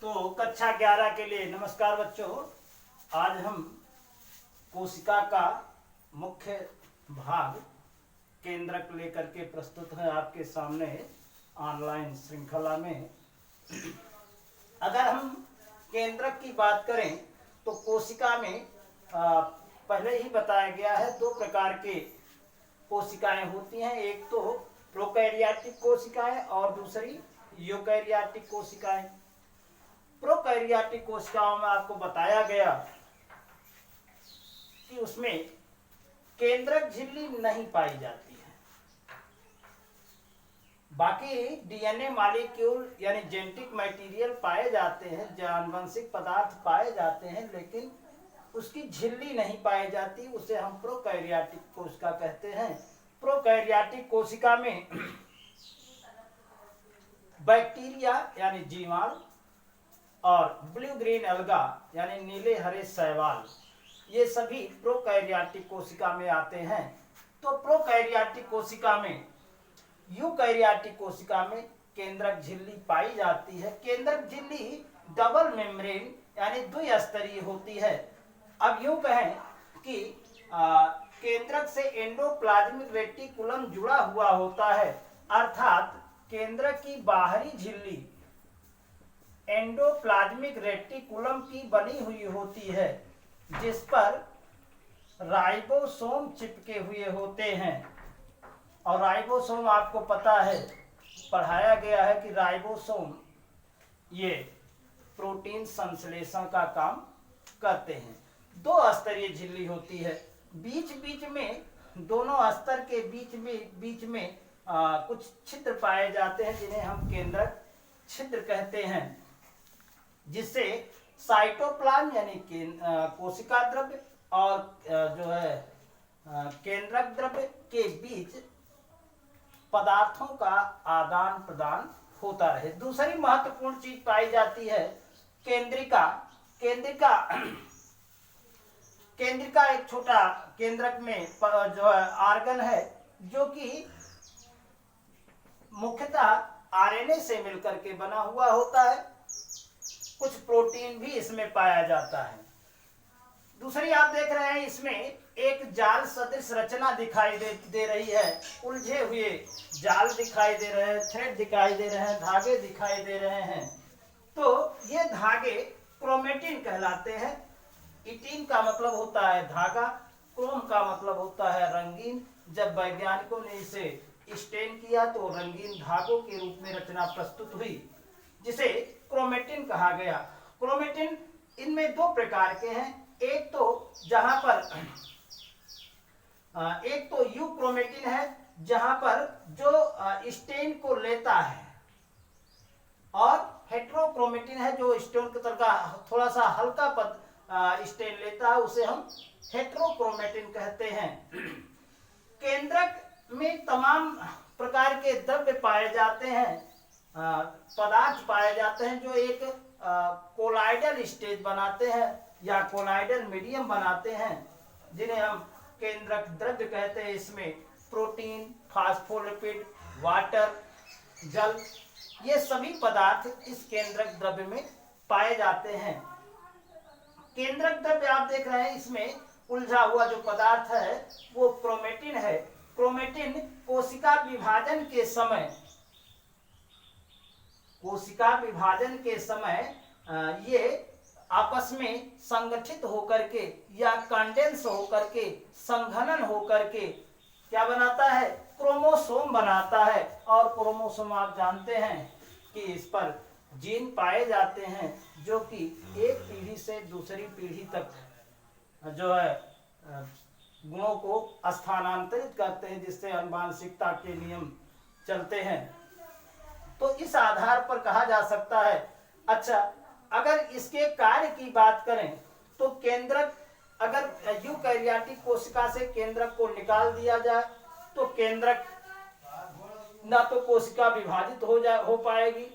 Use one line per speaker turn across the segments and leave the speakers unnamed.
तो कक्षा 11 के लिए नमस्कार बच्चों। आज हम कोशिका का मुख्य भाग केंद्रक लेकर के प्रस्तुत है आपके सामने ऑनलाइन श्रृंखला में। अगर हम केंद्रक की बात करें तो कोशिका में पहले ही बताया गया है दो प्रकार के कोशिकाएं होती हैं। एक तो प्रोकैरियोटिक कोशिकाएं और दूसरी यूकैरियोटिक कोशिकाएं। प्रोकैरियोटिक कोशिकाओं में आपको बताया गया कि उसमें केंद्रक झिल्ली नहीं पाई जाती है। बाकी डीएनए मॉलिक्यूल यानी जेनेटिक मटेरियल पाए जाते हैं, आनुवंशिक पदार्थ पाए जाते हैं, लेकिन उसकी झिल्ली नहीं पाई जाती। उसे हम प्रोकैरियोटिक कोशिका कहते हैं। प्रोकैरियोटिक कोशिका में बैक्टीरिया यानी जीवाणु और ब्लू ग्रीन अलगा यानी नीले हरे शैवाल, ये सभी प्रोकैरियोटिक कोशिका में आते हैं। तो प्रोकैरियोटिक कोशिका में, यूकैरियोटिक कोशिका में केंद्रक झिल्ली पाई जाती है। केंद्रक झिल्ली डबल मेम्ब्रेन यानी द्विस्तरीय होती है। अब यूं कहें कि केंद्रक से एंडोप्लाज्मिक रेटिकुलम जुड़ा हुआ होता है, अर्थात केंद्रक की बाहरी झिल्ली एंडोप्लाज्मिक रेटिकुलम की बनी हुई होती है, जिस पर राइबोसोम चिपके हुए होते हैं। और राइबोसोम आपको पता है, पढ़ाया गया है कि राइबोसोम ये प्रोटीन संश्लेषण का काम करते हैं। दो स्तरीय झिल्ली होती है। बीच बीच में, दोनों स्तर के बीच में कुछ छिद्र पाए जाते हैं, जिन्हें हम केंद्रक छिद्र कहते हैं, जिससे साइटोप्लाज्म यानी कोशिका द्रव्य और जो है केंद्रक द्रव्य के बीच पदार्थों का आदान प्रदान होता रहे। दूसरी महत्वपूर्ण चीज पाई जाती है केंद्रिका। केंद्रिका एक छोटा केंद्रक में जो है आर्गन है, जो कि मुख्यतः आरएनए से मिलकर के बना हुआ होता है। कुछ प्रोटीन भी इसमें पाया जाता है। दूसरी आप देख रहे हैं, इसमें एक जाल सदृश रचना दिखाई दे रही है। उलझे हुए जाल दिखाई दे रहे हैं, थ्रेड दिखाई दे रहे हैं, धागे दिखाई दे रहे हैं। तो ये धागे क्रोमेटिन कहलाते हैं। इटिन का मतलब होता है धागा, क्रोम का मतलब होता है रंगीन। जब वैज्ञानिकों ने इसे स्टेन किया तो रंगीन धागों के रूप में रचना प्रस्तुत हुई, जिसे क्रोमेटिन कहा गया। क्रोमेटिन इनमें दो प्रकार के हैं। एक तो यू क्रोमेटिन है, जहां पर जो स्टेन को लेता है, और हेट्रोक्रोमेटिन है जो स्टेन के तरह थोड़ा सा हल्का स्टेन लेता है, उसे हम हेट्रोक्रोमेटिन कहते हैं। केंद्रक में तमाम प्रकार के द्रव्य पाए जाते हैं, पदार्थ पाए जाते हैं, जो एक कोलाइडल स्टेज बनाते हैं या कोलाइडल मीडियम बनाते हैं, जिन्हें हम केंद्रक द्रव्य कहते हैं। इसमें प्रोटीन, फास्फोलिपिड, वाटर, जल, ये सभी पदार्थ इस केंद्रक द्रव्य में पाए जाते हैं। केंद्रक द्रव्य आप देख रहे हैं, इसमें उलझा हुआ जो पदार्थ है वो क्रोमेटिन है। क्रोमेटिन कोशिका विभाजन के समय ये आपस में संगठित होकर के या कंडेंस होकर के, संघनन होकर के क्या बनाता है, क्रोमोसोम बनाता है। और क्रोमोसोम आप जानते हैं कि इस पर जीन पाए जाते हैं, जो कि एक पीढ़ी से दूसरी पीढ़ी तक जो है गुणों को स्थानांतरित करते हैं, जिससे आनुवंशिकता के नियम चलते हैं। तो इस आधार पर कहा जा सकता है। अच्छा, अगर इसके कार्य की बात करें तो केंद्रक, अगर यूकैरियोटिक कोशिका से केंद्रक को निकाल दिया जाए तो केंद्रक ना तो कोशिका विभाजित हो पाएगी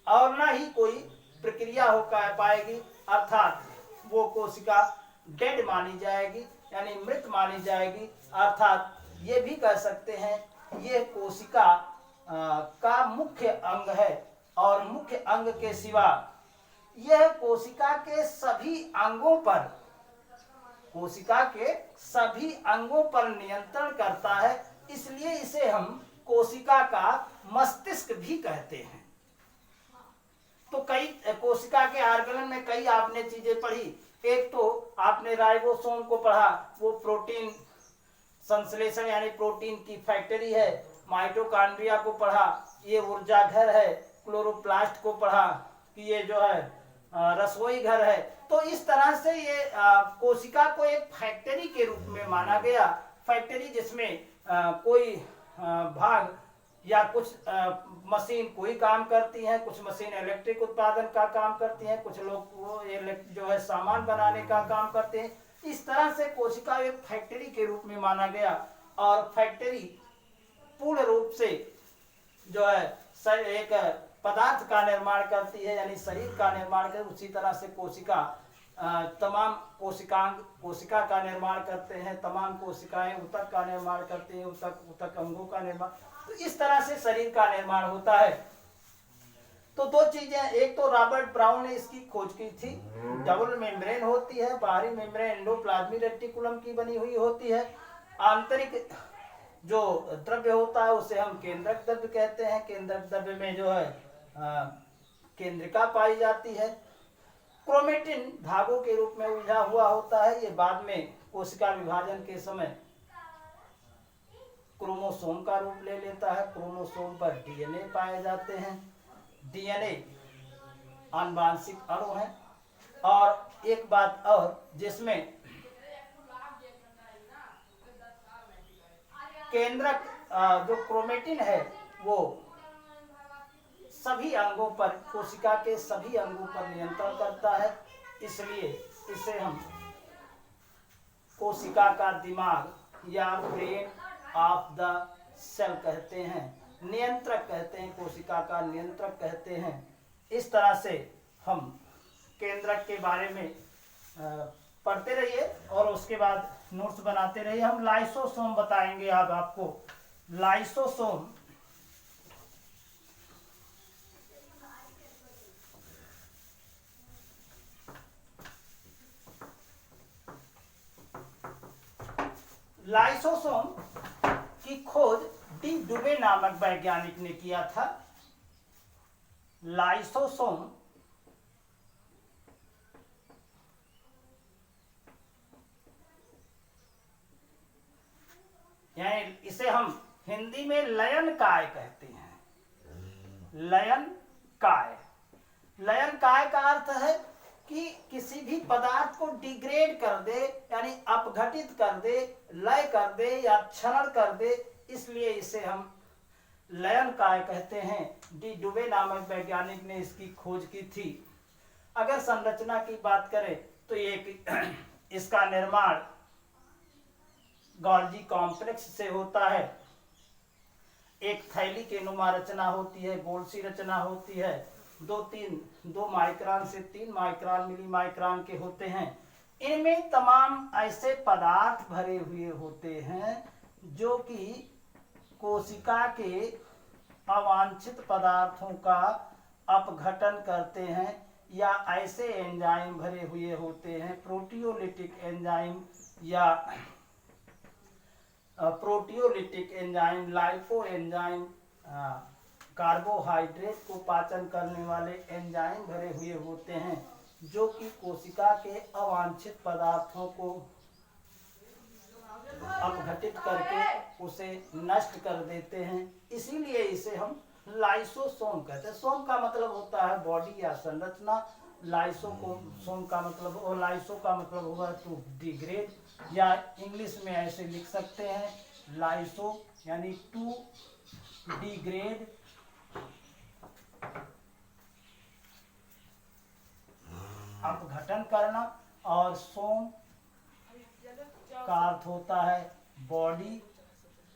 और ना ही कोई प्रक्रिया हो पाएगी, अर्थात वो कोशिका डेड मानी जाएगी यानी मृत मानी जाएगी। अर्थात ये भी कह सकते हैं ये कोशिका का मुख्य अंग है, और मुख्य अंग के सिवा यह कोशिका के सभी अंगों पर, कोशिका के सभी अंगों पर नियंत्रण करता है, इसलिए इसे हम कोशिका का मस्तिष्क भी कहते हैं। तो कई कोशिका के आर्गन में कई आपने चीजें पढ़ी। एक तो आपने राइबोसोम को पढ़ा, वो प्रोटीन संश्लेषण यानी प्रोटीन की फैक्ट्री है। माइटोकॉन्ड्रिया को पढ़ा, ये ऊर्जा घर है। क्लोरोप्लास्ट को पढ़ा कि ये जो है रसोई घर है। तो इस तरह से ये कोशिका को एक फैक्ट्री के रूप में माना गया। फैक्ट्री जिसमें कोई भाग या कुछ मशीन कोई काम करती है, कुछ मशीन इलेक्ट्रिक उत्पादन का काम करती है, कुछ लोग वो जो है सामान बनाने का काम करते हैं। इस तरह से कोशिका एक फैक्ट्री के रूप में माना गया। और फैक्ट्री पूर्ण रूप से जो है एक पदार्थ का निर्माण करती है, यानी शरीर का निर्माण करती है। उसी तरह से कोशिका तमाम कोशिका का निर्माण करते हैं, तमाम कोशिकाएं ऊतक का निर्माण करते हैं, ऊतक अंगों का निर्माण। तो इस तरह से शरीर का निर्माण होता है। तो दो चीजें, एक तो रॉबर्ट ब्राउन ने इसकी खोज की थी। डबल मेम्ब्रेन होती है, बाहरी मेम्ब्रेन एंडोप्लाज्मिक रेटिकुलम की बनी हुई होती है। आंतरिक जो द्रव्य होता है उसे हम केंद्रक द्रव्य कहते हैं। केंद्रक द्रव्य में जो है केंद्रिका पाई जाती है। क्रोमेटिन धागों के रूप में उलझा हुआ होता है। ये बाद में कोशिका विभाजन के समय क्रोमोसोम का रूप ले लेता है। क्रोमोसोम पर डीएनए पाए जाते हैं। डीएनए आनुवांशिक अणु है। और एक बात और, जिसमें केंद्रक जो क्रोमेटिन है वो सभी अंगों पर, कोशिका के सभी अंगों पर नियंत्रण करता है। इसलिए इसे हम कोशिका का दिमाग या ब्रेन ऑफ द सेल कहते हैं, नियंत्रक कहते हैं, कोशिका का नियंत्रक कहते हैं। इस तरह से हम केंद्रक के बारे में पढ़ते रहिए और उसके बाद नोट्स बनाते रहिए। हम लाइसोसोम बताएंगे अब आपको। लाइसोसोम लाइसोसोम की खोज डी डुबे नामक वैज्ञानिक ने किया था। लाइसोसोम यानी इसे हम हिंदी में लयन काय कहते हैं। लयन काय, लयन काय का अर्थ है कि किसी भी पदार्थ को डिग्रेड कर दे, यानी अपघटित कर दे, लय कर दे या क्षरण कर दे, इसलिए इसे हम लयन काय कहते हैं। डी डुबे नामक वैज्ञानिक ने इसकी खोज की थी। अगर संरचना की बात करें तो इसका निर्माण गोल्जी कॉम्प्लेक्स से होता है। एक थैली के नुमा रचना होती है, गोल सी रचना होती है। 2 माइक्रोन से 3 माइक्रोन मिली माइक्रोन के होते हैं। इनमें तमाम ऐसे पदार्थ भरे हुए होते हैं जो कि कोशिका के अवांछित पदार्थों का अपघटन करते हैं, या ऐसे एंजाइम भरे हुए होते हैं, प्रोटियोलिटिक एंजाइम या proteolytic enzyme, LIFO enzyme, carbohydrate को पाचन करने वाले एंजाइम भरे हुए होते हैं, जो कि कोशिका के अवांछित पदार्थों को अपघटित करके उसे नष्ट कर देते हैं। इसीलिए इसे हम लाइसोसोम कहते हैं। सोम का मतलब होता है बॉडी या संरचना। लाइसोसोम का मतलब, और लाइसो का मतलब होगा टू डिग्रेड, या इंग्लिश में ऐसे लिख सकते हैं लाइसो यानी टू डिग्रेड, अपघटन करना। और सोम का अर्थ होता है बॉडी,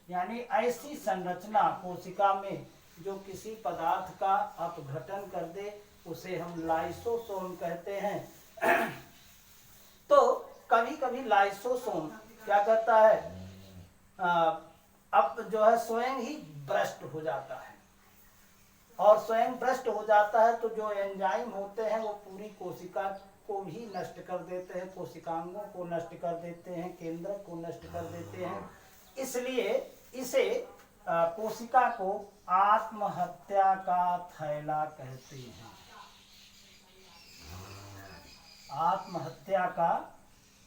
यानी ऐसी संरचना कोशिका में जो किसी पदार्थ का अपघटन कर दे, उसे हम लाइसोसोम कहते हैं। तो कभी कभी लाइसोसोम क्या करता है, अब जो है स्वयं ही भ्रष्ट हो जाता है और स्वयं भ्रष्ट हो जाता है तो जो एंजाइम होते हैं वो पूरी कोशिका को भी नष्ट कर देते हैं, कोशिकांगों को नष्ट कर देते हैं, केंद्र को नष्ट कर देते हैं। इसलिए इसे कोशिका को आत्महत्या का थैला कहते हैं। आत्महत्या का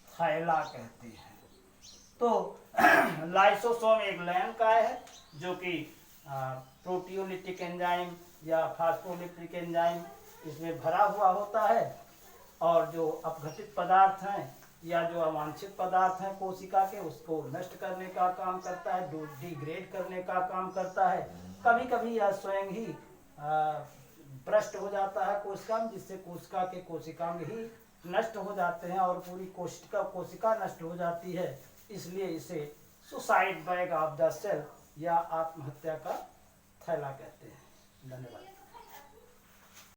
थैला कहते हैं। तो लाइसोसोम एक लयनकाय है जो कि प्रोटियोलिटिक एंजाइम या फास्फोलिपिड एंजाइम इसमें भरा हुआ होता है, और जो अपघटित पदार्थ हैं या जो अवांछित पदार्थ हैं कोशिका के उसको नष्ट करने का काम करता है, डिग्रेड करने का काम करता है। कभी कभी यह स्वयं ही भ्रष्ट हो जाता है कोशिका में, जिससे कोशिका के कोशिकांग ही नष्ट हो जाते हैं और पूरी कोशिका नष्ट हो जाती है। इसलिए इसे suicide bag of the cell या आत्महत्या का थैला कहते हैं। धन्यवाद।